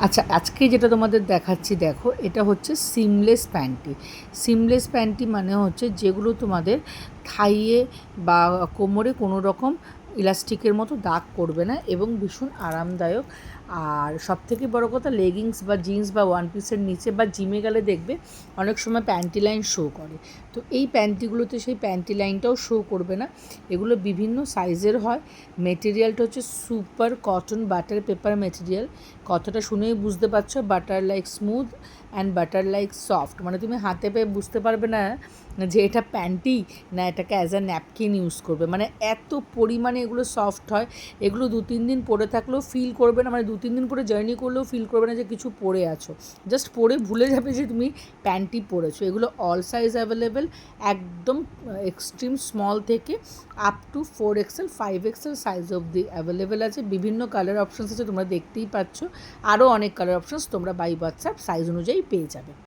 আচ্ছা, আজকে যেটা তোমাদের দেখাচ্ছি দেখো, এটা হচ্ছে সিমলেস প্যান্টি। সিমলেস প্যান্টি মানে হচ্ছে যেগুলো তোমাদের থাইয়ে বা কোমরে কোনো রকম ইলাস্টিকের মতো দাগ করবে না এবং ভীষণ আরামদায়ক। আর সবথেকে বড় কথা, লেগিংস বা জিন্স বা ওয়ান পিসের নিচে বা জিমে গেলে দেখবে অনেক সময় প্যান্টি লাইন শো করে, তো এই প্যান্টিগুলোতে সেই প্যান্টি লাইনটাও শো করবে না। এগুলো বিভিন্ন সাইজের হয়। মেটেরিয়ালটা হচ্ছে super cotton butter paper material. কথাটা শুনেই বুঝতে পারছো, butter like smooth and butter like soft, মানে তুমি হাতে পেয়ে বুঝতে পারবে না যে এটা প্যান্টি না এটাকে অ্যাজ আ ন্যাপকিন ইউজ করবে, মানে এত পরিমাণে এগুলো সফট হয়। এগুলো 2-3 দিন পরে থাকলেও ফিল করবে না, মানে 2-3 দিন পরে জার্নি করলেও ফিল করবে না যে কিছু পরে আছো, জাস্ট পরে ভুলে যাবে যে তুমি প্যান্টি পরেছো। এগুলো অল সাইজ অ্যাভেলেবেল, একদম এক্সট্রিম স্মল থেকে up to 4XL 5XL size অবধি অ্যাভেলেবেল আছে। বিভিন্ন কালার অপশানস আছে, তোমরা দেখতেই পাচ্ছ। আরও অনেক কালার অপশানস তোমরা বাই হোয়াটসঅ্যাপ সাইজ অনুযায়ী পেয়ে যাবে।